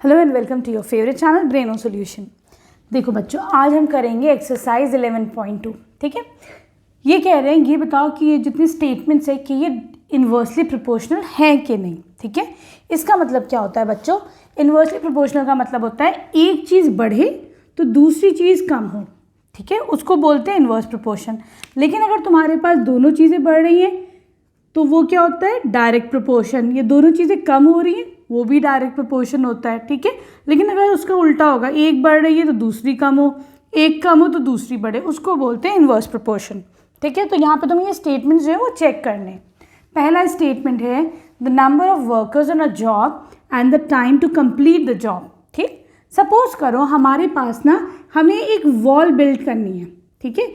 Hello and welcome to your favourite channel brain on solution. देखो बच्चों, आज हम करेंगे एक्सरसाइज 11.2। ठीक है, ये कह रहे हैं ये बताओ कि ये जितनी स्टेटमेंट्स है कि ये इन्वर्सली प्रोपोर्शनल हैं कि नहीं। ठीक है, इसका मतलब क्या होता है बच्चों? इन्वर्सली प्रोपोर्शनल का मतलब होता है एक चीज़ बढ़े तो दूसरी चीज़ कम हो। ठीक है, उसको बोलते हैं इन्वर्स प्रोपोर्शन। लेकिन अगर तुम्हारे पास दोनों चीज़ें बढ़ रही हैं तो वो क्या होता है? Direct proportion. ये दोनों चीज़ें कम हो रही हैं, वो भी डायरेक्ट प्रोपोर्शन होता है। ठीक है, लेकिन अगर उसका उल्टा होगा, एक बढ़ रही है तो दूसरी कम हो, एक कम हो तो दूसरी बढ़े, उसको बोलते हैं इन्वर्स प्रोपोर्शन। ठीक है, तो यहाँ पे तुम्हें ये स्टेटमेंट जो है वो चेक करने। पहला स्टेटमेंट है the number of workers on a job and the time to complete the job. ठीक, सपोज करो हमारे पास ना हमें एक वॉल बिल्ड करनी है। ठीक है,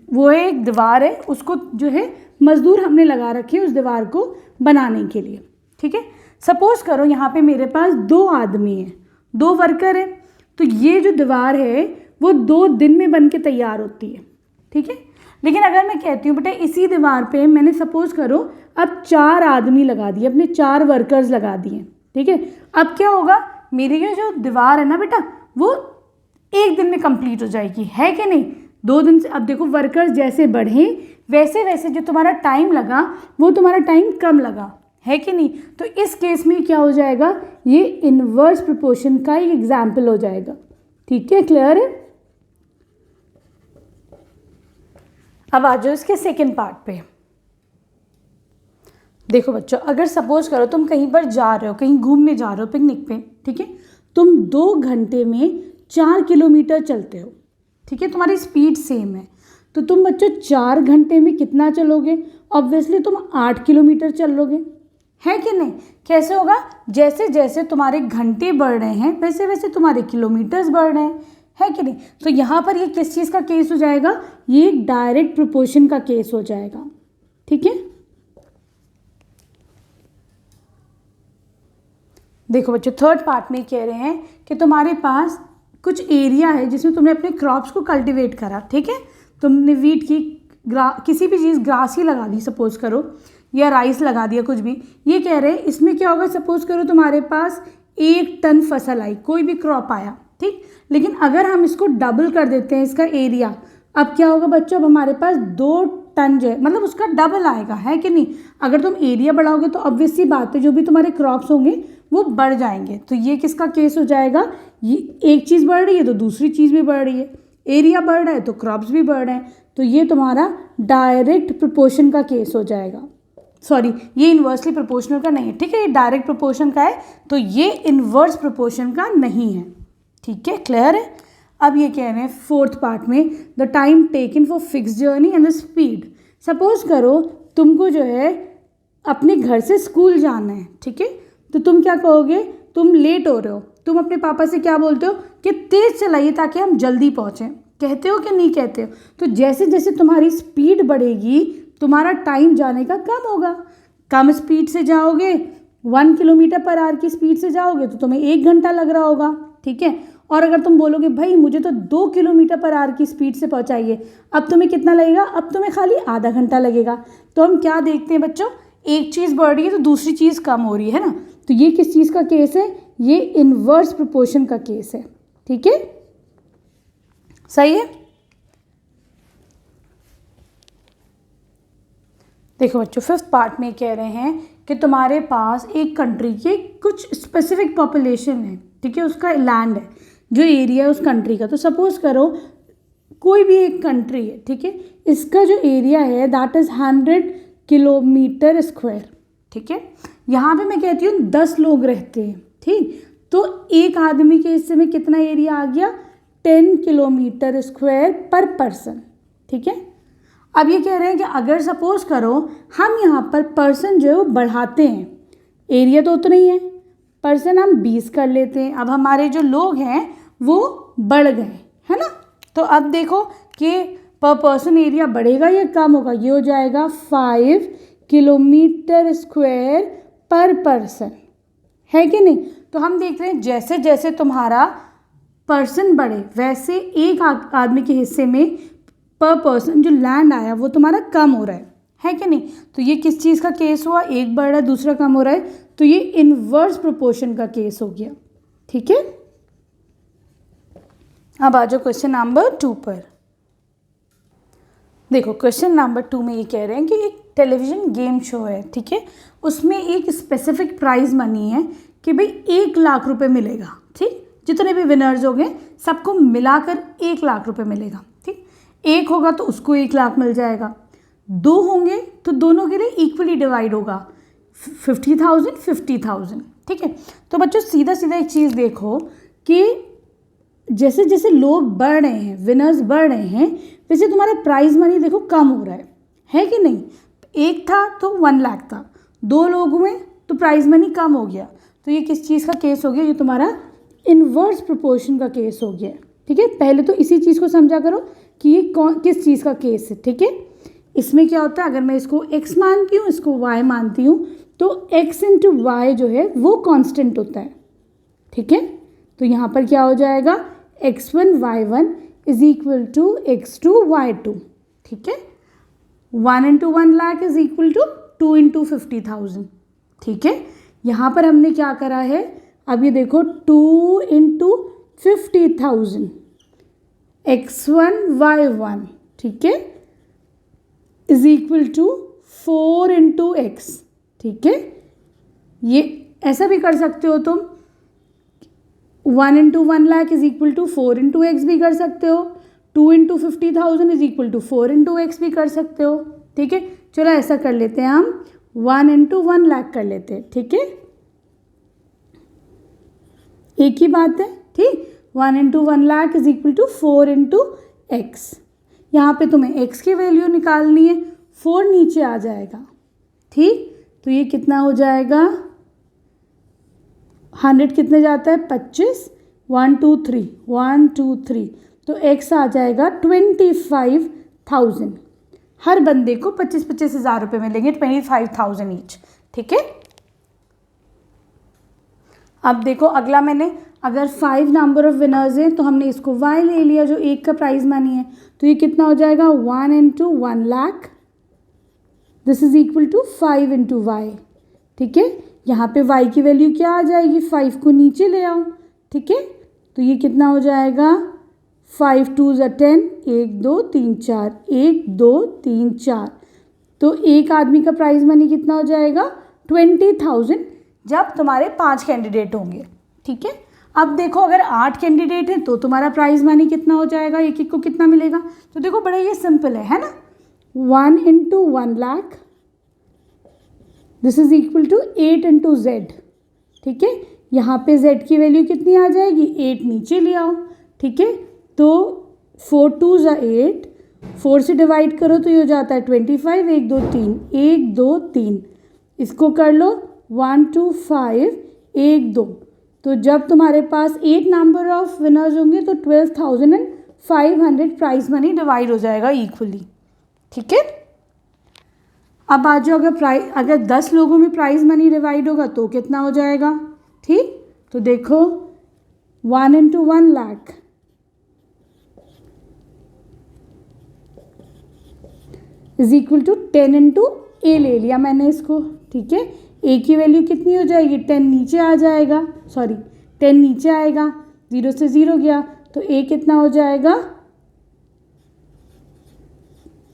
वो है एक दीवार है, उसको जो है मजदूर हमने लगा रखे हैं उस दीवार को बनाने के लिए। ठीक है, सपोज करो यहाँ पे मेरे पास 2 आदमी हैं, 2 वर्कर हैं, तो ये जो दीवार है वो 2 दिन में बन के तैयार होती है। ठीक है, लेकिन अगर मैं कहती हूँ बेटा इसी दीवार पे मैंने सपोज करो अब 4 आदमी लगा दिए, अपने 4 वर्कर्स लगा दिए। ठीक है, अब क्या होगा? मेरी ये जो दीवार है ना बेटा वो 1 दिन में कंप्लीट हो जाएगी, है कि नहीं? 2 दिन से अब देखो वर्कर्स जैसे बढ़े वैसे वैसे जो तुम्हारा टाइम लगा वो तुम्हारा टाइम कम लगा, है कि नहीं? तो इस केस में क्या हो जाएगा? ये इन्वर्स प्रोपोर्शन का एक एग्जाम्पल हो जाएगा। ठीक है, क्लियर है? अब आ जाओ इसके सेकेंड पार्ट पे। देखो बच्चों, अगर सपोज करो तुम कहीं पर जा रहे हो, कहीं घूमने जा रहे हो पिकनिक पे। ठीक है, तुम 2 घंटे में 4 किलोमीटर चलते हो। ठीक है, तुम्हारी स्पीड सेम है, तो तुम बच्चों 4 घंटे में कितना चलोगे? ऑब्वियसली तुम 8 किलोमीटर चलोगे, है कि नहीं? कैसे होगा? जैसे जैसे तुम्हारे घंटे बढ़ रहे हैं वैसे वैसे तुम्हारे किलोमीटर्स बढ़ रहे हैं, है कि नहीं? तो यहाँ पर ये किस चीज़ का केस हो जाएगा? ये डायरेक्ट प्रोपोर्शन का केस हो जाएगा। ठीक है, देखो बच्चों थर्ड पार्ट में कह रहे हैं कि तुम्हारे पास कुछ एरिया है जिसमें तुमने अपने क्रॉप्स को कल्टीवेट करा। ठीक है, तुमने वीट की किसी भी चीज़ ग्रास ही लगा दी सपोज करो, या राइस लगा दिया, कुछ भी। ये कह रहे हैं इसमें क्या होगा? सपोज करो तुम्हारे पास 1 टन फसल आई, कोई भी क्रॉप आया। ठीक, लेकिन अगर हम इसको डबल कर देते हैं इसका एरिया, अब क्या होगा बच्चों? अब हमारे पास 2 टन जो है मतलब उसका डबल आएगा, है कि नहीं? अगर तुम एरिया बढ़ाओगे तो ऑब्वियस सी बात है जो भी तुम्हारे क्रॉप्स होंगे वो बढ़ जाएंगे। तो ये किसका केस हो जाएगा? ये एक चीज़ बढ़ रही है तो दूसरी चीज़ भी बढ़ रही है, एरिया बढ़ रहा है तो क्रॉप्स भी बढ़ रहे हैं, तो ये तुम्हारा डायरेक्ट प्रोपोर्शन का केस हो जाएगा। सॉरी, ये इन्वर्सली प्रोपोर्शनल का नहीं है। ठीक है, ये डायरेक्ट प्रोपोर्शन का है, तो ये इन्वर्स प्रोपोर्शन का नहीं है। ठीक है, क्लियर है? अब ये कह रहे हैं फोर्थ पार्ट में the time taken for fix journey and the speed. Suppose करो तुमको जो है अपने घर से स्कूल जाना है। ठीक है, तो तुम क्या कहोगे? तुम लेट हो रहे हो, तुम अपने पापा से क्या बोलते हो कि तेज़ चलाइए ताकि हम जल्दी पहुँचें, कहते हो कि नहीं कहते हो? तो जैसे जैसे तुम्हारी स्पीड बढ़ेगी तुम्हारा टाइम जाने का कम होगा। कम स्पीड से जाओगे, 1 किलोमीटर पर आवर की स्पीड से जाओगे तो तुम्हें 1 घंटा लग रहा होगा। ठीक है, और अगर तुम बोलोगे भाई मुझे तो 2 किलोमीटर पर आवर की स्पीड से पहुंचाइए, अब तुम्हें कितना लगेगा? अब तुम्हें खाली आधा घंटा लगेगा। तो हम क्या देखते हैं बच्चों? एक चीज़ बढ़ रही है तो दूसरी चीज़ कम हो रही है ना? तो ये किस चीज़ का केस है? ये इन्वर्स प्रोपोर्शन का केस है। ठीक है, सही है? देखो बच्चों फिफ्थ पार्ट में कह रहे हैं कि तुम्हारे पास एक कंट्री के कुछ स्पेसिफिक पॉपुलेशन है। ठीक है, उसका लैंड है, जो एरिया है उस कंट्री का। तो सपोज करो कोई भी एक कंट्री है। ठीक है, इसका जो एरिया है दैट इज़ 100 किलोमीटर स्क्वायर। ठीक है, यहाँ पे मैं कहती हूँ 10 लोग रहते हैं। ठीक, तो एक आदमी के हिस्से में कितना एरिया आ गया? 10 किलोमीटर स्क्वायर पर पर्सन। ठीक है, अब ये कह रहे हैं कि अगर सपोज करो हम यहाँ पर पर्सन जो है वो बढ़ाते हैं, एरिया तो उतना ही है, पर्सन हम 20 कर लेते हैं, अब हमारे जो लोग हैं वो बढ़ गए, है ना? तो अब देखो कि पर पर्सन एरिया बढ़ेगा या कम होगा? ये हो जाएगा 5 किलोमीटर स्क्वायर पर पर्सन, है कि नहीं? तो हम देख रहे हैं जैसे जैसे तुम्हारा पर्सन बढ़े वैसे एक आदमी के हिस्से में पर पर्सन जो लैंड आया वो तुम्हारा कम हो रहा है कि नहीं? तो ये किस चीज़ का केस हुआ? एक बढ़ रहा है दूसरा कम हो रहा है, तो ये इन्वर्स प्रोपोर्शन का केस हो गया। ठीक है। अब आ जाओ क्वेश्चन नंबर 2 पर। देखो क्वेश्चन नंबर 2 में ये कह रहे हैं कि एक टेलीविज़न गेम शो है, ठीक है, उसमें एक स्पेसिफिक प्राइज़ मनी है कि भाई 1 लाख रुपए मिलेगा, ठीक, जितने भी विनर्स हो गए सबको मिलाकर 1 लाख रुपए मिलेगा, ठीक। एक होगा तो उसको 1 लाख मिल जाएगा, 2 होंगे तो दोनों के लिए इक्वली डिवाइड होगा, 50,000 50,000, ठीक है। तो बच्चों सीधा सीधा एक चीज़ देखो कि जैसे जैसे लोग बढ़ रहे हैं, विनर्स बढ़ रहे हैं, वैसे तुम्हारा प्राइज मनी देखो कम हो रहा है कि नहीं। एक था तो 1 लाख था, 2 लोग हुए तो प्राइज मनी कम हो गया। तो ये किस चीज़ का केस हो गया, ये तुम्हारा इन्वर्स प्रोपोर्शन का केस हो गया, ठीक है। पहले तो इसी चीज़ को समझा करो कि ये किस चीज़ का केस है, ठीक है। इसमें क्या होता है, अगर मैं इसको x मानती हूँ, इसको y मानती हूँ, तो x इंटू वाई जो है वो कांस्टेंट होता है, ठीक है। तो यहाँ पर क्या हो जाएगा, x1 y1 is equal to x2 y2, ठीक है। 1 into 1 lakh is equal to 2 into 50,000, ठीक है। यहाँ पर हमने क्या करा है, अब ये देखो 2 इंटू 50,000 x1 y1, ठीक है, is equal to 4 into x, ठीक है। ये ऐसा भी कर सकते हो तुम, 1 into 1 lakh is equal to 4 into x भी कर सकते हो, 2 into 50,000 is equal to 4 into x भी कर सकते हो, ठीक है। चलो ऐसा कर लेते हैं हम, 1 इंटू 1 लाख कर लेते हैं, ठीक है, एक ही बात है, ठीक। 1 into 1 lakh is equal to 4 into x. यहाँ पे तुम्हें x की वैल्यू निकालनी है, 4 नीचे आ जाएगा, ठीक। तो ये कितना हो जाएगा, 100 कितने जाता है, 25, 1 2 3 1 2 3, तो x आ जाएगा 25,000। हर बंदे को 25-25 हज़ार रुपये मिलेंगे, 25,000 ईच, ठीक है। अब देखो अगला, मैंने अगर 5 नंबर ऑफ विनर्स हैं तो हमने इसको y ले लिया जो 1 का प्राइज मनी है, तो ये कितना हो जाएगा, 1 into 1 lakh, this is equal to 5 into y, ठीक है। यहाँ पे y की वैल्यू क्या आ जाएगी, 5 को नीचे ले आओ, ठीक है। तो ये कितना हो जाएगा, 5 2 ज़ा 10, 1 2 3 4, 1 2 3 4, तो एक आदमी का प्राइज मनी कितना हो जाएगा, 20,000 जब तुम्हारे 5 कैंडिडेट होंगे, ठीक है। अब देखो अगर 8 कैंडिडेट हैं तो तुम्हारा प्राइज मनी कितना हो जाएगा, एक एक को कितना मिलेगा। तो देखो बड़ा ये सिंपल है ना, 1 into 1 lakh, this is equal to 8 into z, ठीक है। यहाँ पे z की वैल्यू कितनी आ जाएगी, 8 नीचे ले आओ, ठीक है। तो 4 2 ज़ा 8, 4 से डिवाइड करो तो ये हो जाता है 25, 1 2 3 1 2 3, इसको कर लो 1 2 5 1 2, तो जब तुम्हारे पास 8 नंबर ऑफ विनर्स होंगे तो 12,500 प्राइज मनी डिवाइड हो जाएगा इक्वली, ठीक है। अब आ जाओ, अगर 10 लोगों में प्राइज मनी डिवाइड होगा तो कितना हो जाएगा, ठीक। तो देखो 1 into 1 lakh is equal to 10 into A ले लिया मैंने इसको, ठीक है। ए की वैल्यू कितनी हो जाएगी, 10 नीचे आ जाएगा, सॉरी 10 नीचे आएगा, 0 से 0 गया, तो ए कितना हो जाएगा,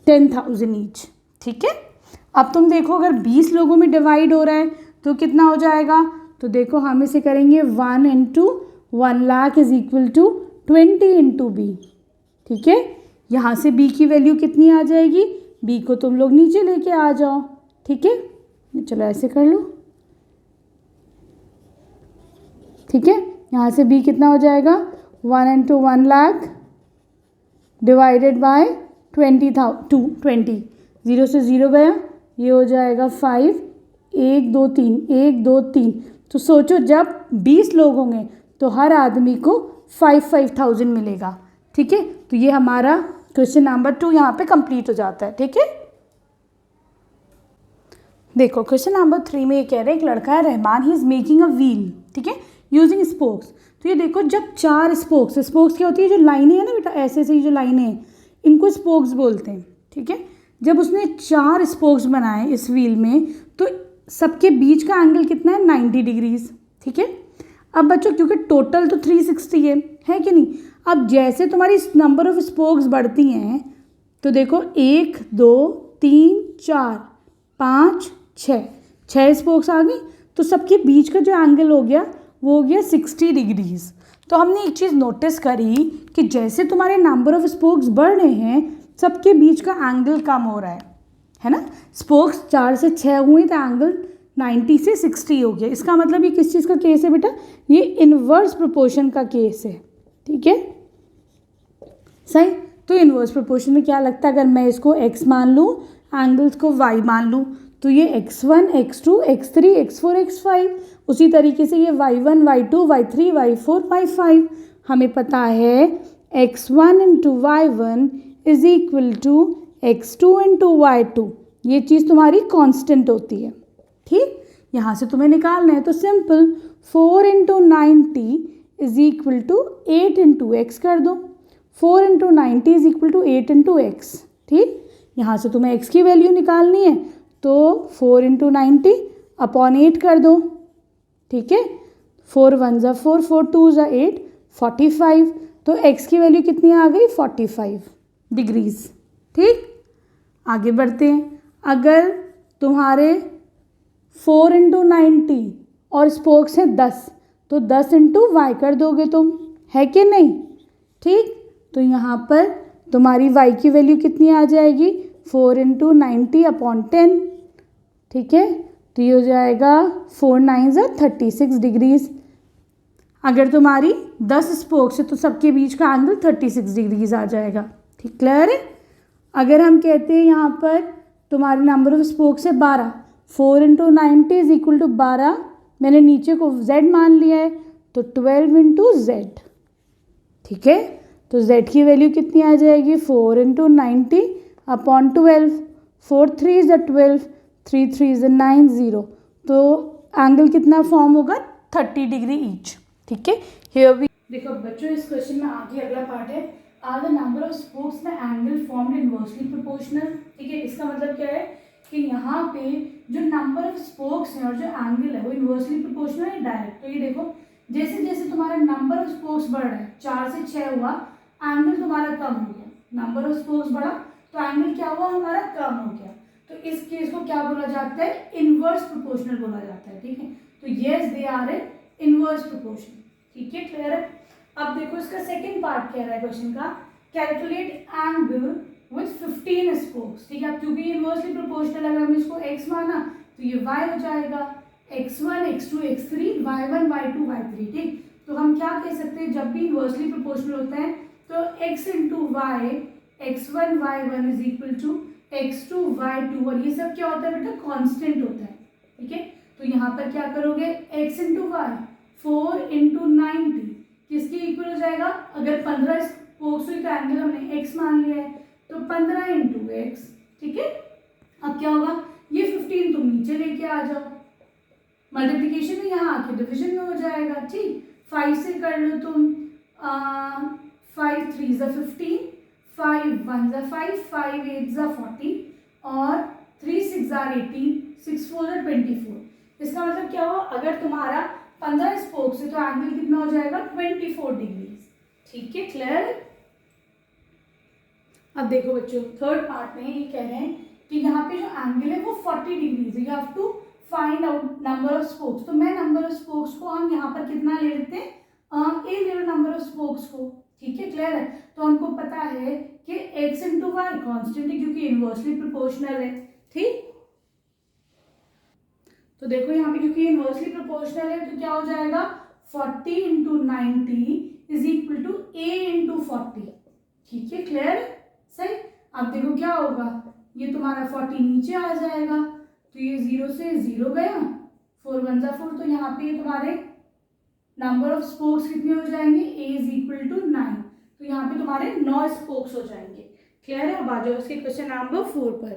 10,000 ईच, ठीक है। अब तुम देखो अगर 20 लोगों में डिवाइड हो रहा है तो कितना हो जाएगा, तो देखो हम इसे करेंगे 1 into 1 lakh is equal to 20 into b, ठीक है। यहाँ से b की वैल्यू कितनी आ जाएगी, b को तुम लोग नीचे लेके आ जाओ, ठीक है। चलो ऐसे कर लो, ठीक है। यहाँ से b कितना हो जाएगा, 1 इंटू 1 लाख डिवाइडेड बाय 20, 0 से 0 गया, ये हो जाएगा 5, 1 2 3 1 2 3, तो सोचो जब 20 लोग होंगे तो हर आदमी को 5,000 मिलेगा, ठीक है। तो ये हमारा क्वेश्चन नंबर 2 यहाँ पे कंप्लीट हो जाता है, ठीक है। देखो क्वेश्चन नंबर 3 में ये कह रहे हैं एक लड़का है Rahman, he is making a wheel, ठीक है, यूजिंग स्पोक्स। तो ये देखो जब 4 स्पोक्स क्या होती है, जो लाइनें हैं ना बेटा, ऐसे ऐसे जो लाइनें हैं इनको स्पोक्स बोलते हैं, ठीक है। जब उसने 4 स्पोक्स बनाए इस व्हील में तो सबके बीच का एंगल कितना है, 90 डिग्रीज, ठीक है। अब बच्चों क्योंकि टोटल तो 360 है कि नहीं, अब जैसे तुम्हारी नंबर ऑफ स्पोक्स बढ़ती हैं तो देखो 1 2 3 4 5 6 स्पोक्स आ गई, तो सबके बीच का जो एंगल हो गया वो हो गया 60 डिग्रीज। तो हमने एक चीज़ नोटिस करी कि जैसे तुम्हारे नंबर ऑफ स्पोक्स बढ़ रहे हैं सबके बीच का एंगल कम हो रहा है ना। स्पोक्स 4 से 6 हुए तो एंगल 90 से 60 हो गया। इसका मतलब ये किस चीज़ का केस है बेटा, ये इनवर्स प्रोपोर्शन का केस है, ठीक है सही। तो इनवर्स प्रोपोर्शन में क्या लगता है, अगर मैं इसको x मान लूँ, एंगल्स को y मान लूँ, तो ये x1 x2 x3 x4 x5, उसी तरीके से ये y1 y2 y3 y4 y5। हमें पता है x1 into y1 is equal to x2 into y2, ये चीज़ तुम्हारी कांस्टेंट होती है, ठीक। यहाँ से तुम्हें निकालना है तो simple 4 into 90 is equal to 8 into x कर दो। 4 into 90 is equal to 8 into x, ठीक। यहाँ से तुम्हें x की वैल्यू निकालनी है तो 4 इंटू 90 अपॉन 8 कर दो, ठीक है। 4 1 ज़ा 4 4 2 ज़ा 8 45, तो x की वैल्यू कितनी आ गई 45 डिग्रीज, ठीक। आगे बढ़ते हैं, अगर तुम्हारे 4 इंटू 90 और स्पोक्स हैं 10, तो 10 इंटू वाई कर दोगे तुम, है कि नहीं, ठीक। तो यहाँ पर तुम्हारी y की वैल्यू कितनी आ जाएगी 4 इंटू 90 अपॉन 10, ठीक है। तो ये हो जाएगा 4 9 ज़ा 36 डिग्रीज। अगर तुम्हारी 10 स्पोक्स है तो सबके बीच का एंगल 36 डिग्रीज आ जाएगा, ठीक, क्लियर है। अगर हम कहते हैं यहाँ पर तुम्हारी नंबर ऑफ स्पोक्स है 12, 4 इंटू 90 इज इक्वल टू 12, मैंने नीचे को z मान लिया है तो 12 इंटू जेड, ठीक है। तो z की वैल्यू कितनी आ जाएगी 4 इंटू 90 अपॉन 12, 4 3 ज़ा 12 3 3 ज़ा 9 0, तो एंगल कितना फॉर्म होगा 30 डिग्री ईच, ठीक है। हियर वी देखो बच्चों इस क्वेश्चन में आगे अगला पार्ट है, are the number of spokes the angle formed inversely proportional, ठीक है। इसका मतलब क्या है कि यहाँ पे जो नंबर ऑफ स्पोक्स हैं और जो एंगल है वो इनवर्सली प्रोपोर्शनल है डायरेक्ट। तो ये देखो जैसे जैसे तुम्हारा नंबर ऑफ स्पोक्स बढ़ रहा है, 4 से 6 हुआ, एंगल तुम्हारा कम हो गया, नंबर ऑफ स्पोक्स बढ़ा तो एंगल क्या हुआ हमारा कम हो गया। तो इस केस को क्या बोला जाता है इनवर्स प्रोपोर्शनल बोला जाता है, ठीक है। तो yes they are a inverse proportion, ठीक है, क्लियर है। अब देखो इसका सेकंड पार्ट कह रहा है क्वेश्चन का, कैलकुलेट एंगल विथ 15 स्पोक्स, ठीक है। अब क्योंकि इनवर्सली प्रोपोर्शनल अगर हमने इसको x माना तो ये y हो जाएगा, x1 x2 x3 y1 y2 y3, ठीक। तो हम क्या कह सकते हैं, जब भी इनवर्सली प्रोपोर्शनल होता है तो x into y x1 y1 is equal to x2 y2, और ये सब क्या होता है बेटा कांस्टेंट होता है, ठीक है। तो यहाँ पर क्या करोगे x इंटू वाई 4 इंटू 90 किसके इक्वल हो जाएगा, अगर 15 स्पोक्स हुई तो एंगल हमने x मान लिया है तो 15 इंटू एक्स, ठीक है। अब क्या होगा ये 15 तुम नीचे लेके आ जाओ, मल्टीप्लीकेशन में यहाँ आके डिविजन में हो जाएगा, ठीक। 5 से कर लो तुम 5 3 ज़ा 15, 5 1 ज़ा 5, 5 8 ज़ा 40 और 3 6 ज़ा 18, 6 4 ज़ा 24। इसका मतलब क्या हुआ, अगर तुम्हारा 15 स्पोक्स है तो एंगल कितना हो जाएगा 24 डिग्री, ठीक है, क्लियर। अब देखो बच्चों थर्ड पार्ट में ये कह रहे हैं कि यहाँ पे जो एंगल है वो 40 डिग्रीज है, you have to find out number of spokes. तो मैं नंबर ऑफ स्पोक्स को हम यहाँ पर कितना ले लेते हैं ए ले लो नंबर ऑफ स्पोक्स को, ठीक है, क्लियर है। तो हमको पता है कि x इंटू वाई कॉन्स्टेंट है क्योंकि इनवर्सली प्रोपोर्शनल है, ठीक। तो देखो यहाँ पे क्योंकि इनवर्सली प्रोपोर्शनल है तो क्या हो जाएगा 40 into 90 is equal to a into 40, ठीक है, क्लियर सही। अब देखो क्या होगा, ये तुम्हारा 40 नीचे आ जाएगा तो ये 0 से 0 गया, 4 1 ज़ा 4, तो यहाँ पे तुम्हारे नंबर ऑफ स्पोक्स कितने हो जाएंगे a इज इक्वल टू 9, तो यहाँ पे तुम्हारे 9 स्पोक्स हो जाएंगे, क्लियर है। अब आ जाओ इसके क्वेश्चन नंबर 4 पर।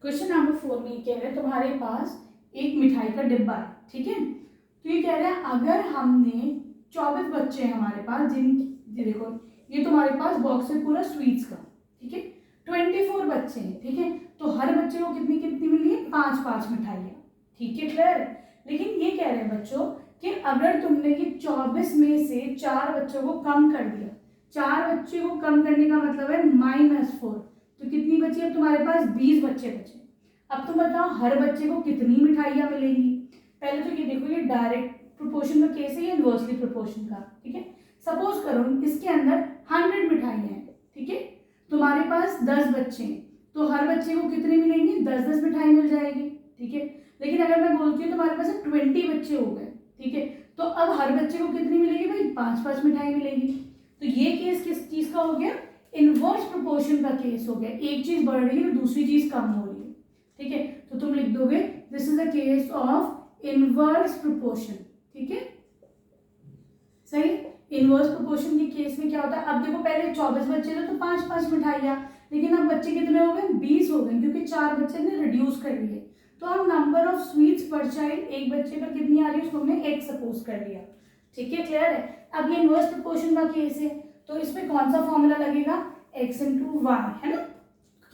क्वेश्चन नंबर 4 में कह रहे हैं तुम्हारे पास एक मिठाई का डिब्बा है, ठीक है। तो ये कह रहे हैं अगर हमने 24 बच्चे हैं हमारे पास देखो ये तुम्हारे पास बॉक्स है पूरा स्वीट्स का, ठीक है, 24 बच्चे हैं, ठीक है। तो हर बच्चे को कितनी कितनी मिली है 5 5 मिठाइयाँ, ठीक है, क्लियर। लेकिन ये कह रहे हैं बच्चों कि अगर तुमने ये 24 में से 4 बच्चों को कम कर दिया, 4 बच्चे को कम करने का मतलब है -4, तो कितनी बची अब तुम्हारे पास? 20 बच्चे बचे। अब तुम बताओ हर बच्चे को कितनी मिठाइयाँ मिलेंगी। पहले तो ये देखो, ये डायरेक्ट प्रोपोर्शन का केस है, ये इनवर्सली प्रोपोर्शन का, ठीक है। सपोज करो इसके अंदर 100 मिठाइयाँ हैं, ठीक है, तुम्हारे पास 10 बच्चे हैं, तो हर बच्चे को कितनी मिलेंगी? 10-10 मिठाई मिल जाएगी, ठीक है। लेकिन अगर मैं बोलती हूँ तुम्हारे पास 20 बच्चे हो गए, ठीक है, तो अब हर बच्चे को कितनी मिलेगी भाई? 5-5 मिठाई मिलेगी। तो ये केस किस चीज का हो गया? इनवर्स प्रोपोर्शन का केस हो गया। एक चीज बढ़ रही है तो दूसरी चीज कम हो रही है, ठीक है। तो तुम लिख दोगे this is the case of inverse proportion, ठीक है, सही। इनवर्स प्रोपोर्शन के केस में क्या होता है? अब देखो पहले 24 बच्चे थे तो 5-5 मिठाइयाँ, लेकिन अब बच्चे कितने हो गए? 20 हो गए, क्योंकि 4 बच्चे ने रिड्यूस कर लिए। तो अब नंबर ऑफ स्वीट्स पर चाइल्ड, एक बच्चे पर कितनी आ रही है उसको हमने एक सपोज कर लिया, ठीक है, क्लियर है। अब ये इनवर्स प्रोपोर्शन का केस है, तो इसमें कौन सा फॉर्मूला लगेगा? x इंटू वाई, है ना।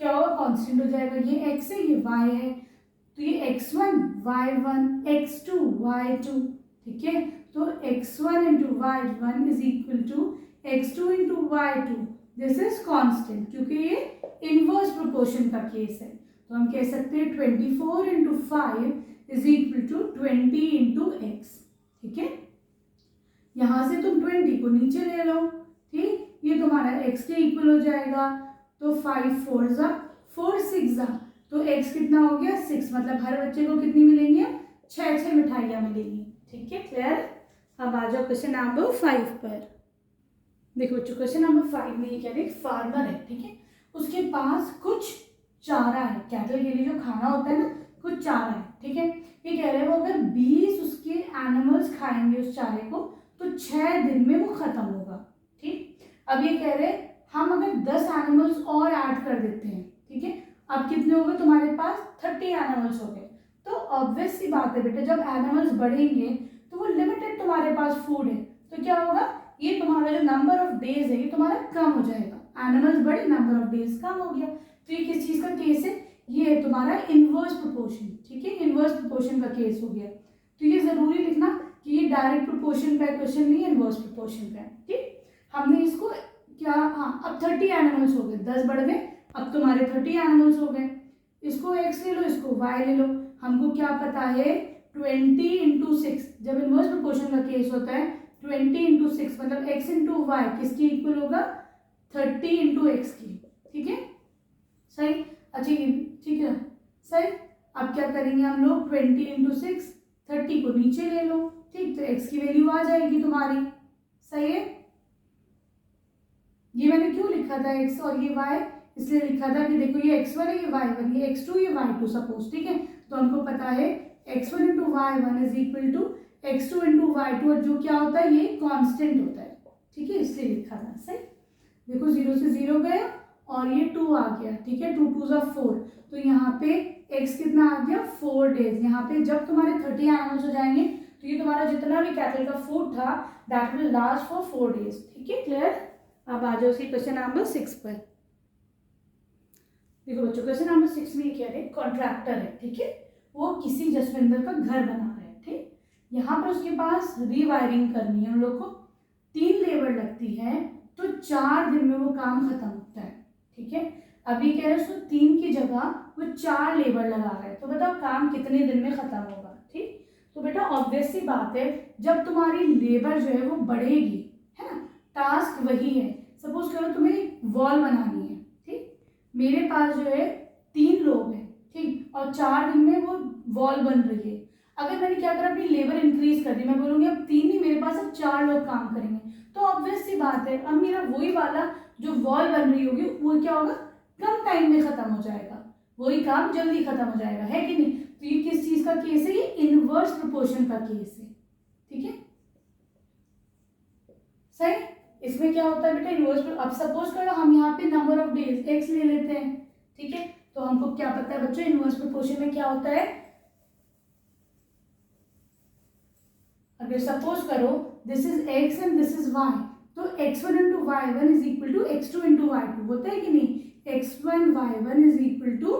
क्या होगा? कांस्टेंट हो जाएगा, ये x है ये y है, तो ये x1 y1 x2 y2, ठीक है। तो x1 into y1 is equal to x2 into y2, this is constant, क्योंकि ये इनवर्स प्रोपोर्शन का केस है। तो हम कह सकते हैं 24 into 5 is equal to 20 into x, ठीक है। यहां से तुम 20 को नीचे ले लो, ठीक, ये तुम्हारा x के इक्वल हो जाएगा। तो 5 4 जा 4 6 जा, तो x कितना हो गया? 6, मतलब हर बच्चे को कितनी मिलेंगी? 6 मिठाइयाँ मिलेंगी, ठीक है, क्लियर। अब आ जाओ क्वेश्चन नंबर 5 पर। देखो बच्चों क्वेश्चन नंबर 5 में ये कह रहे हैं फार्मर है, ठीक है, उसके पास कुछ चारा है, कैटल के लिए जो खाना होता है ना, कुछ चारा है, ठीक है। ये कह रहे हैं वो अगर 20 उसके एनिमल्स खाएंगे उस चारे को तो 6 दिन में वो खत्म होगा, ठीक। अब ये कह रहे हैं हम अगर 10 एनिमल्स और ऐड कर देते हैं, ठीक है, अब कितने हो गए तुम्हारे पास? 30 एनिमल्स हो गए। तो ऑब्वियस सी बात है बेटा, जब एनिमल्स बढ़ेंगे तो वो लिमिटेड तुम्हारे पास फूड है, तो क्या होगा? ये तुम्हारा जो नंबर ऑफ डेज है ये तुम्हारा कम हो जाएगा। एनिमल्स बढ़े, नंबर ऑफ डेज कम हो गया। तो ये किस चीज का केस है? ये है तुम्हारा इनवर्स प्रोपोर्शन, ठीक है, इनवर्स प्रोपोर्शन का केस हो गया। तो ये जरूरी लिखना कि ये डायरेक्ट प्रोपोर्शन का क्वेश्चन नहीं है, इनवर्स प्रोपोर्शन का है, ठीक। हमने इसको क्या, हाँ, अब 30 एनिमल्स हो गए, 10 बढ़ गए, अब तुम्हारे 30 एनिमल्स हो गए। इसको x ले लो, इसको y ले लो। हमको क्या पता है? 20 इंटू 6, जब इनवर्स प्रोपोर्शन का केस होता है 20 इंटू 6 मतलब x इंटू वाई किसकी इक्वल होगा? 30 इंटू एक्स की, ठीक है, सही। अच्छा ठीक है, सही। अब क्या करेंगे हम लोग? 20 इंटू 6, 30 को नीचे ले लो, ठीक, तो x की वैल्यू आ जाएगी तुम्हारी, सही है। ये मैंने क्यों लिखा था x और ये y? इसलिए लिखा था कि देखो ये x1 है, ये y1, ये x2 ये y2 सपोज, ठीक है। तो हमको पता है x1 into y1 is equal to x2 into y2, और जो क्या होता है? ये कांस्टेंट होता है, ठीक है, इसलिए लिखा था, सही। देखो 0 से 0 गया और ये 2 आ गया, ठीक है, 2 2 4, तो यहाँ पे x कितना आ गया? 4 डेज। यहाँ पे जब तुम्हारे 30 एनिमल्स हो जाएंगे तो ये तुम्हारा जितना भी कैटल का फूड था that will last for 4 days, ठीक है, क्लियर। अब आ जाओ उसी क्वेश्चन नंबर 6 पर। देखो बच्चों क्वेश्चन नंबर 6 में क्या है? कॉन्ट्रैक्टर है, ठीक है, वो किसी जसविंदर का घर बना रहा है, ठीक। यहाँ पर उसके पास रीवायरिंग करनी है, उन लोग को 3 लेबर लगती है, तो 4 दिन में वो काम खत्म होता है, ठीक है। अभी कह रहे हैं 3 की जगह वो 4 लेबर लगा रहा है, तो बताओ काम कितने दिन में खत्म होगा, ठीक। तो बेटा ऑब्वियस सी बात है, जब तुम्हारी लेबर जो है वो बढ़ेगी, है ना, टास्क वही है। सपोज करो तुम्हें वॉल बनानी है, ठीक, मेरे पास जो है 3 लोग हैं, ठीक, और 4 दिन में वो वॉल बन रही है। अगर मैंने क्या करा, अपनी लेबर इंक्रीज कर दी, मैं बोलूँगी अब 3 नहीं, मेरे पास अब 4 लोग काम करेंगे, तो ऑब्वियस सी बात है अब मेरा वही वाला जो वॉल बन रही होगी वो क्या होगा? कम टाइम में खत्म हो जाएगा, वही काम जल्दी खत्म हो जाएगा, है कि नहीं। तो ये किस चीज का केस है? ये इनवर्स प्रोपोर्शन का केस है, ठीक है, सही। इसमें क्या होता है बेटा? इनवर्स। अब सपोज करो हम यहाँ पे नंबर ऑफ डेज x ले लेते हैं, ठीक है, तो हमको क्या पता है बच्चों? इनवर्स प्रोपोर्शन में क्या होता है? अगर सपोज करो this is x and this is y, तो x1 into y1 is equal to x2 into y2, होता है कि नहीं? x1 y1 is equal to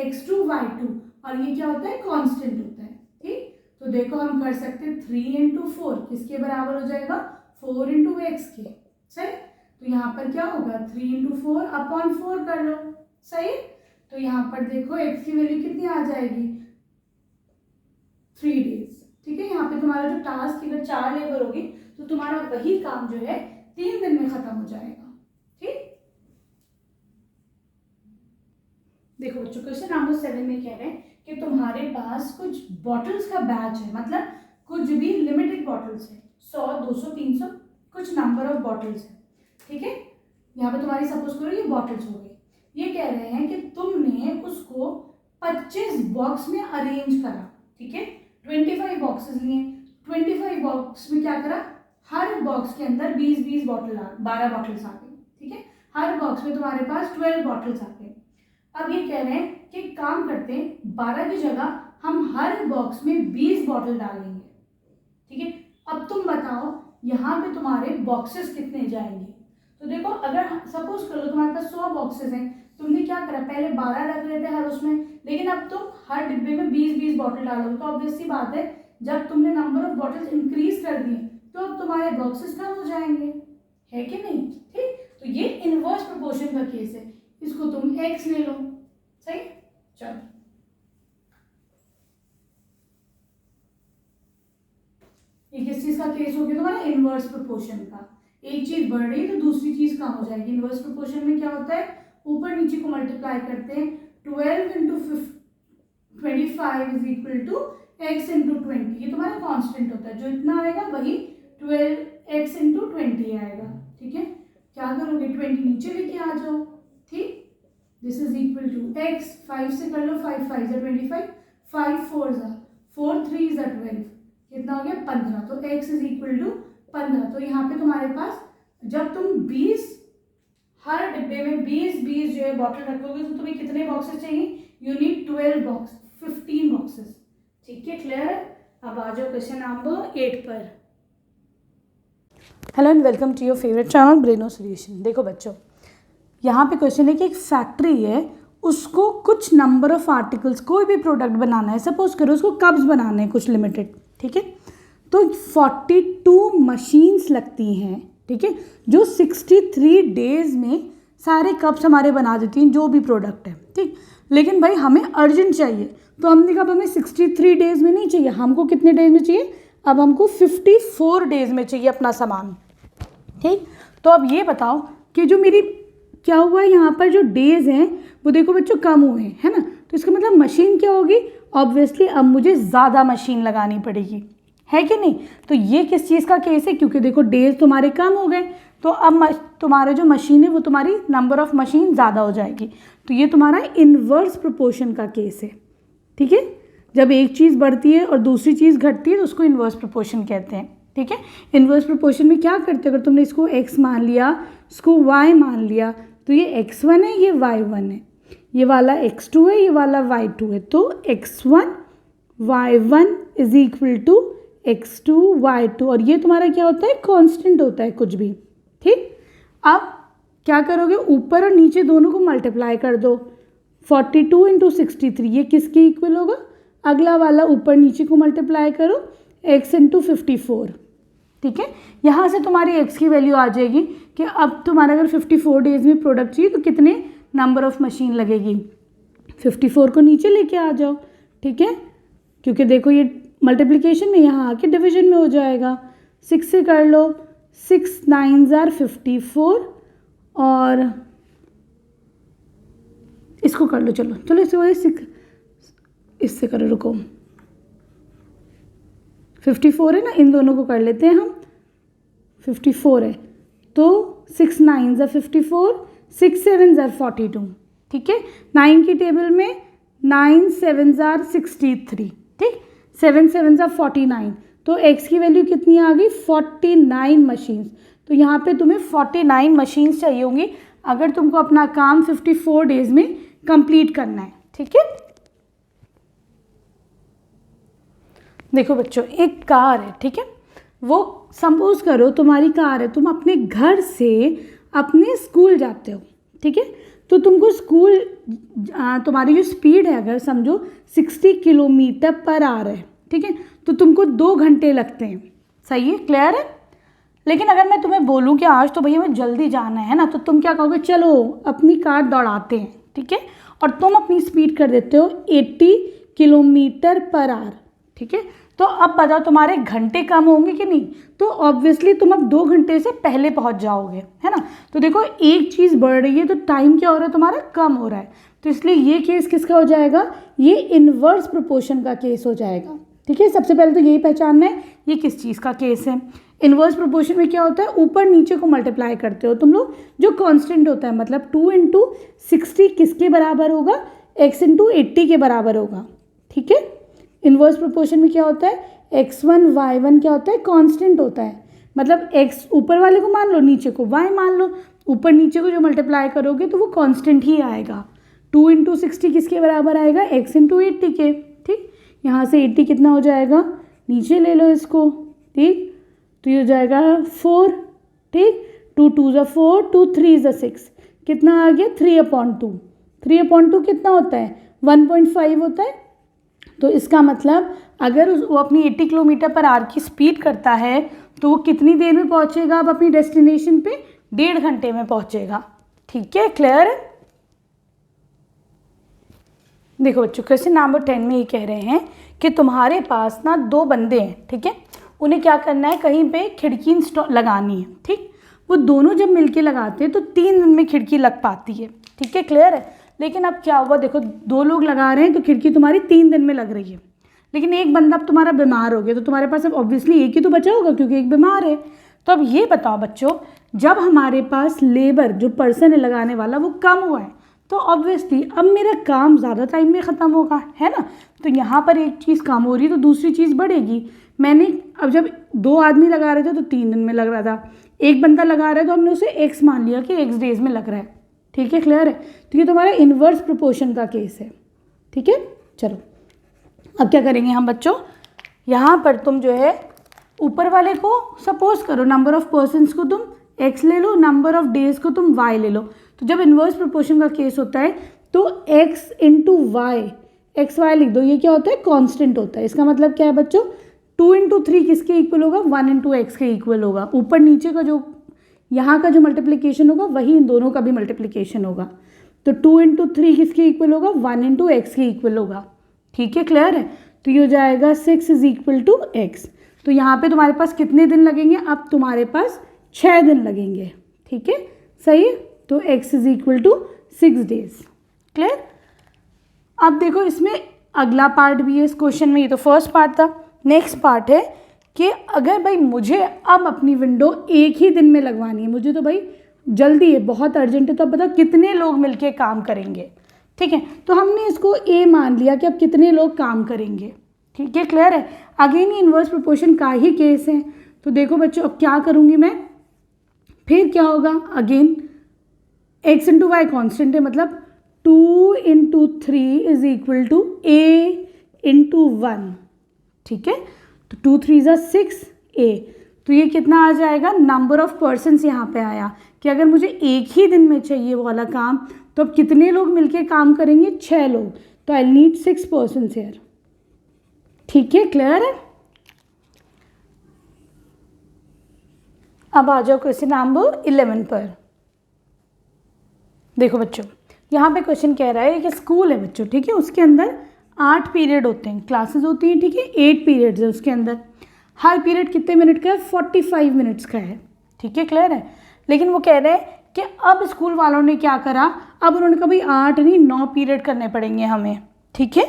x2 y2, और ये क्या होता है? कांस्टेंट होता है, ठीक। तो देखो हम कर सकते हैं 3 इंटू 4 किसके बराबर हो जाएगा, 4 इंटू एक्स के। सही, तो यहाँ पर क्या होगा 3 इंटू 4 अपॉन 4 कर लो। सही, तो यहाँ पर देखो एक्स की वैल्यू कितनी आ जाएगी 3 डेज। ठीक है, यहाँ पे तुम्हारा जो टास्क अगर 4 लेबर होगी तो तुम्हारा वही काम जो है 3 दिन में खत्म हो जाएगा। ठीक, देखो बच्चों क्वेश्चन नंबर 7 में कह रहे हैं कि तुम्हारे पास कुछ बॉटल्स का बैच है, मतलब कुछ भी लिमिटेड बॉटल्स है, 100 200 300 कुछ नंबर ऑफ बॉटल्स है। ठीक है, यहाँ पे तुम्हारी सपोज करो ये बॉटल्स हो गई। ये कह रहे हैं कि तुमने उसको 25 बॉक्स में अरेंज करा। ठीक है, 25 बॉक्सेस लिए, 25 बॉक्स में क्या करा, हर बॉक्स के अंदर 20-20 बॉटल 12 बॉटल्स आ गई। ठीक है, हर बॉक्स में तुम्हारे पास 12 बॉटल्स आ गए। अब ये कह रहे हैं कि काम करते हैं 12 की जगह हम हर बॉक्स में 20 बॉटल डालेंगे। ठीक है, अब तुम बताओ यहाँ पे तुम्हारे बॉक्सेस कितने जाएंगे। तो देखो अगर सपोज कर लो तुम्हारे पास 100 बॉक्सेस हैं, तुमने क्या करा पहले 12 रख लेते हर उसमें, लेकिन अब तुम हर डिब्बे में 20-20 बॉटल डालोगे, तो ऑब्वियस सी बात है जब तुमने नंबर ऑफ बॉटल्स इंक्रीज कर दिए तो अब तुम्हारे बॉक्सेस कम हो जाएंगे, है कि नहीं। ठीक, तो ये इनवर्स प्रोपोर्शन का केस है, इसको तुम x ले लो। सही, चलो ये किस चीज का केस हो गया तुम्हारा, इनवर्स प्रोपोर्शन का। एक चीज बढ़ रही है तो दूसरी चीज कम हो जाएगी। इनवर्स प्रोपोर्शन में क्या होता है, ऊपर नीचे को मल्टीप्लाई करते हैं, 12 into 25 is equal to x into 20। ये तुम्हारा कांस्टेंट होता है, जो इतना आएगा वही 12x इंटू 20 आएगा। ठीक है, क्या करोगे 20 नीचे लेके आ जाओ। ठीक, this is equal to x, 5 से कर लो, 5 5 जा 25, 5 4 जा 4 3 जा 12, कितना हो गया 15। तो x इज इक्वल टू 15। तो यहाँ पे तुम्हारे पास जब तुम 20 हर डिब्बे में 20-20 जो है बॉटल रखोगे तो तुम्हें कितने बॉक्सेस चाहिए, यू नीड 12 बॉक्स, 15 बॉक्सेस। ठीक है, क्लियर है। अब आ जाओ क्वेश्चन नंबर 8 पर। Hello and welcome to your favourite channel Braino solution. देखो बच्चों यहाँ पे क्वेश्चन है कि एक फैक्ट्री है, उसको कुछ नंबर ऑफ आर्टिकल्स कोई भी प्रोडक्ट बनाना है, सपोज करो उसको कप्स बनाने हैं कुछ लिमिटेड। ठीक है, तो 42 मशीन्स लगती हैं। ठीक है, जो 63 डेज में सारे कप्स हमारे बना देती हैं जो भी प्रोडक्ट है। ठीक, लेकिन भाई हमें अर्जेंट चाहिए, तो हमने कहा हमें 63 डेज में नहीं चाहिए, हमको कितने डेज में चाहिए, अब हमको 54 डेज में चाहिए अपना सामान। ठीक, तो अब ये बताओ कि जो मेरी क्या हुआ है यहाँ पर जो डेज हैं वो देखो बच्चों कम हुए हैं, है ना। तो इसका मतलब मशीन क्या होगी, ऑब्वियसली अब मुझे ज़्यादा मशीन लगानी पड़ेगी, है कि नहीं। तो ये किस चीज़ का केस है, क्योंकि देखो डेज तुम्हारे कम हो गए, तो अब तुम्हारे जो मशीन है वो तुम्हारी नंबर ऑफ मशीन ज़्यादा हो जाएगी। तो ये तुम्हारा इन्वर्स प्रोपोर्शन का केस है। ठीक है, जब एक चीज़ बढ़ती है और दूसरी चीज़ घटती है तो उसको इन्वर्स प्रोपोर्शन कहते हैं। ठीक है, इन्वर्स प्रोपोर्शन में क्या करते हैं, अगर तुमने इसको x मान लिया, इसको y मान लिया, तो ये x1 है, ये y1 है, ये वाला x2 है, ये वाला y2 है, तो x1 y1 is equal to x2 y2, और ये तुम्हारा क्या होता है, कांस्टेंट होता है कुछ भी। ठीक, अब क्या करोगे, ऊपर और नीचे दोनों को मल्टीप्लाई कर दो, 42 इंटू 63 ये किसके इक्वल होगा, अगला वाला ऊपर नीचे को मल्टीप्लाई करो, x इंटू 54। ठीक है, यहाँ से तुम्हारी x की वैल्यू आ जाएगी कि अब तुम्हारा अगर 54 डेज में प्रोडक्ट चाहिए तो कितने नंबर ऑफ मशीन लगेगी, 54 को नीचे लेके आ जाओ। ठीक है, क्योंकि देखो ये मल्टीप्लिकेशन में यहाँ आके डिवीजन में हो जाएगा, 6 से कर लो, 6 9 जार 54, और इसको कर लो, चलो चलो इससे करो, रुको 54 है ना, इन दोनों को कर लेते हैं हम, 54 है तो 6 9 ज़ा 54, 6 7 ज़ा 42। ठीक है, 9 की टेबल में 9 7 ज़ा 63, ठीक, 7 7 ज़ा 49, तो x की वैल्यू कितनी आ गई, 49 मशीन्स। तो यहाँ पे तुम्हें 49 मशीन्स चाहिए होंगी अगर तुमको अपना काम 54 डेज में कंप्लीट करना है। ठीक है, देखो बच्चों एक कार है, ठीक है, वो सपोज करो तुम्हारी कार है, तुम अपने घर से अपने स्कूल जाते हो। ठीक है, तो तुमको स्कूल तुम्हारी जो स्पीड है अगर समझो 60 किलोमीटर पर आवर है, ठीक है, तो तुमको 2 घंटे लगते हैं। सही है, क्लियर है। लेकिन अगर मैं तुम्हें बोलूँ कि आज तो भैया मैं जल्दी जाना है ना, तो तुम क्या कहोगे, चलो अपनी कार दौड़ाते हैं, ठीक है, और तुम अपनी स्पीड कर देते हो 80 किलोमीटर पर आवर, ठीक है। तो अब बताओ तुम्हारे घंटे कम होंगे कि नहीं, तो ऑब्वियसली तुम अब 2 घंटे से पहले पहुंच जाओगे, है ना। तो देखो एक चीज़ बढ़ रही है तो टाइम क्या हो रहा है तुम्हारा, कम हो रहा है। तो इसलिए ये केस किसका हो जाएगा, ये इनवर्स प्रोपोर्शन का केस हो जाएगा, ठीक है। सबसे पहले तो यही पहचानना है ये किस चीज़ का केस है। इनवर्स प्रोपोर्शन में क्या होता है, ऊपर नीचे को मल्टीप्लाई करते हो तुम लोग, जो कांस्टेंट होता है, मतलब 2 × 60 किसके बराबर होगा, x × 80 के बराबर होगा, ठीक है। इनवर्स प्रोपोर्शन में क्या होता है, x1 y1 क्या होता है, कांस्टेंट होता है, मतलब x ऊपर वाले को मान लो, नीचे को y मान लो, ऊपर नीचे को जो मल्टीप्लाई करोगे तो वो कांस्टेंट ही आएगा। 2 × 60 किसके बराबर आएगा, x × 80 के, ठीक। यहाँ से 80 कितना हो जाएगा, नीचे ले लो इसको, ठीक, तो ये हो जाएगा 4, ठीक, 2 × 2 = 4, 2 × 3 = 6, कितना आ गया 3/2, 3/2 कितना होता है, 1.5 होता है। तो इसका मतलब अगर वो अपनी 80 किलोमीटर पर आवर की स्पीड करता है तो वो कितनी देर में पहुंचेगा अब अपनी डेस्टिनेशन पे, 1.5 घंटे में पहुंचेगा, ठीक है, क्लियर है। देखो बच्चों क्वेश्चन नंबर 10 में ये कह रहे हैं कि तुम्हारे पास ना 2 बंदे हैं, ठीक है, उन्हें क्या करना है, कहीं पे खिड़की लगानी है, ठीक। वो दोनों जब मिलके लगाते हैं तो 3 दिन में खिड़की लग पाती है, ठीक है, क्लियर है। लेकिन अब क्या हुआ, देखो 2 लोग लगा रहे हैं तो खिड़की तुम्हारी 3 दिन में लग रही है, लेकिन एक बंदा अब तुम्हारा बीमार हो गया, तो तुम्हारे पास अब ऑब्वियसली एक ही तो बचा होगा क्योंकि एक बीमार है। तो अब ये बताओ बच्चों, जब हमारे पास लेबर जो पर्सन है लगाने वाला वो कम हुआ है तो ऑब्वियसली अब मेरा काम ज़्यादा टाइम में ख़त्म होगा, है ना। तो यहाँ पर एक चीज़ कम हो रही है तो दूसरी चीज़ बढ़ेगी। मैंने अब जब 2 आदमी लगा रहे थे तो 3 दिन में लग रहा था, एक बंदा लगा रहा है तो हमने उसे x मान लिया कि x डेज में लग रहा है, ठीक है, क्लियर है। तो ये तुम्हारा इन्वर्स प्रोपोर्शन का केस है, ठीक है। चलो अब क्या करेंगे हम बच्चों, यहाँ पर तुम जो है ऊपर वाले को सपोज करो नंबर ऑफ पर्सनस को तुम x ले लो, नंबर ऑफ डेज को तुम y ले लो। तो जब इन्वर्स प्रोपोर्शन का केस होता है तो x × y, एक्स वाई लिख दो, ये क्या होता है, कांस्टेंट होता है। इसका मतलब क्या है बच्चों, 2 × 3 किसके इक्वल होगा, 1 × x के इक्वल होगा। ऊपर नीचे का जो यहाँ का जो मल्टीप्लिकेशन होगा वही इन दोनों का भी मल्टीप्लिकेशन होगा। तो 2 × 3 किसके इक्वल होगा, 1 × x के इक्वल होगा, ठीक है, क्लियर है। तो ये हो जाएगा 6 = x। तो यहाँ पे तुम्हारे पास कितने दिन लगेंगे, अब तुम्हारे पास 6 दिन लगेंगे, ठीक है, सही है। तो x = 6 डेज, क्लियर। अब देखो इसमें अगला पार्ट भी है इस क्वेश्चन में, ये तो फर्स्ट पार्ट था। नेक्स्ट पार्ट है कि अगर भाई मुझे अब अपनी विंडो एक ही दिन में लगवानी है, मुझे तो भाई जल्दी है, बहुत अर्जेंट है, तो अब बताओ कितने लोग मिलके काम करेंगे, ठीक है। तो हमने इसको a मान लिया कि अब कितने लोग काम करेंगे, ठीक है, क्लियर है। अगेन ये इन्वर्स प्रोपोर्शन का ही केस है। तो देखो बच्चों अब क्या करूँगी मैं, फिर क्या होगा, अगेन x × y कॉन्स्टेंट है, मतलब 2 × 3 = a × 1, ठीक है। तो 2 × 3 = 6a। तो ये कितना आ जाएगा, नंबर ऑफ पर्सन्स यहाँ पे आया कि अगर मुझे एक ही दिन में चाहिए वो वाला काम, तो अब कितने लोग मिलके काम करेंगे, 6 लोग। तो आई नीड 6 पर्सन्स हियर, ठीक है, क्लियर है। अब आ जाओ क्वेश्चन नंबर 11 पर। देखो बच्चों यहाँ पे क्वेश्चन कह रहा है कि स्कूल है बच्चों, ठीक है, उसके अंदर 8 पीरियड होते हैं, क्लासेस होती हैं, ठीक है, 8 पीरियड्स है उसके अंदर। हर पीरियड कितने मिनट का है, 45 मिनट्स का है, ठीक है, क्लियर है। लेकिन वो कह रहे हैं कि अब स्कूल वालों ने क्या करा, अब उन्होंने कहा भाई 8 नहीं 9 पीरियड करने पड़ेंगे हमें, ठीक है।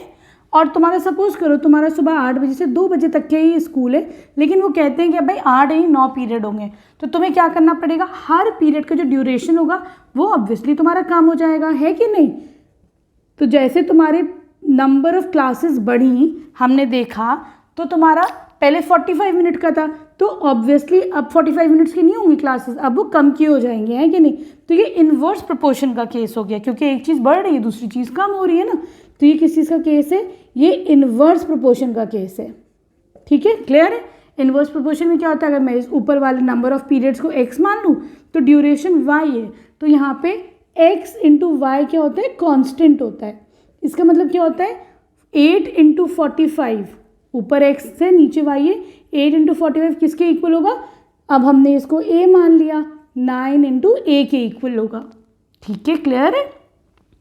और तुम्हारा सपोज करो तुम्हारा सुबह 8 बजे से 2 बजे तक के ही स्कूल है, लेकिन वो कहते हैं कि भाई 8 नहीं 9 पीरियड होंगे। तो तुम्हें क्या करना पड़ेगा, हर पीरियड का जो ड्यूरेशन होगा वो ऑब्वियसली तुम्हारा काम हो जाएगा, है कि नहीं। तो जैसे तुम्हारे नंबर ऑफ क्लासेस बढ़ी हमने देखा, तो तुम्हारा पहले 45 मिनट का था, तो ऑब्वियसली अब 45 मिनट्स की नहीं होंगी क्लासेस, अब वो कम की हो जाएंगे, है कि नहीं। तो ये इन्वर्स प्रोपोर्शन का केस हो गया, क्योंकि एक चीज़ बढ़ रही है दूसरी चीज़ कम हो रही है ना। तो ये किस चीज़ का केस है, ये इन्वर्स प्रोपोर्शन का केस है, ठीक है, क्लियर है। इन्वर्स प्रोपोर्शन में क्या होता है, अगर मैं इस ऊपर वाले नंबर ऑफ पीरियड्स को x मान लूँ तो ड्यूरेशन y है, तो यहाँ पे x × y क्या होता है, कांस्टेंट होता है। इसका मतलब क्या होता है, 8 × 45 ऊपर x है नीचे y है, 8 इंटू 45 किसके इक्वल होगा, अब हमने इसको a मान लिया, 9 इंटू a के इक्वल होगा। ठीक है, क्लियर है।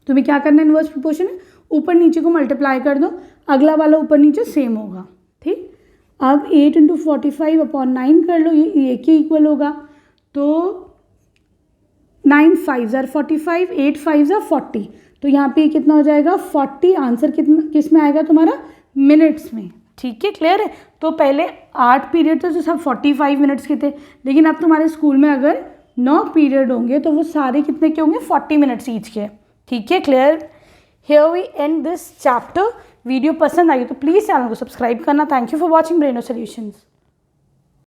तुम्हें क्या करना है, इनवर्स प्रोपोर्शन है, ऊपर नीचे को मल्टीप्लाई कर दो, अगला वाला ऊपर नीचे सेम होगा। ठीक, अब 8 इंटू 45 अपॉन 9 कर लो, ये a के इक्वल होगा। तो 9 5 ज़ार 45, 8 5 ज़ार 40, तो यहाँ पे कितना हो जाएगा 40। आंसर कितना किस में आएगा तुम्हारा, मिनट्स में। ठीक है, क्लियर है। तो पहले 8 पीरियड थे तो सब 45 मिनट्स के थे, लेकिन अब तुम्हारे स्कूल में अगर 9 पीरियड होंगे तो वो सारे कितने के होंगे, 40 मिनट्स ईच के। ठीक है, clear. Here we end this chapter. Video पसंद आई तो प्लीज़ चैनल को सब्सक्राइब करना। Thank you for watching Braino solutions.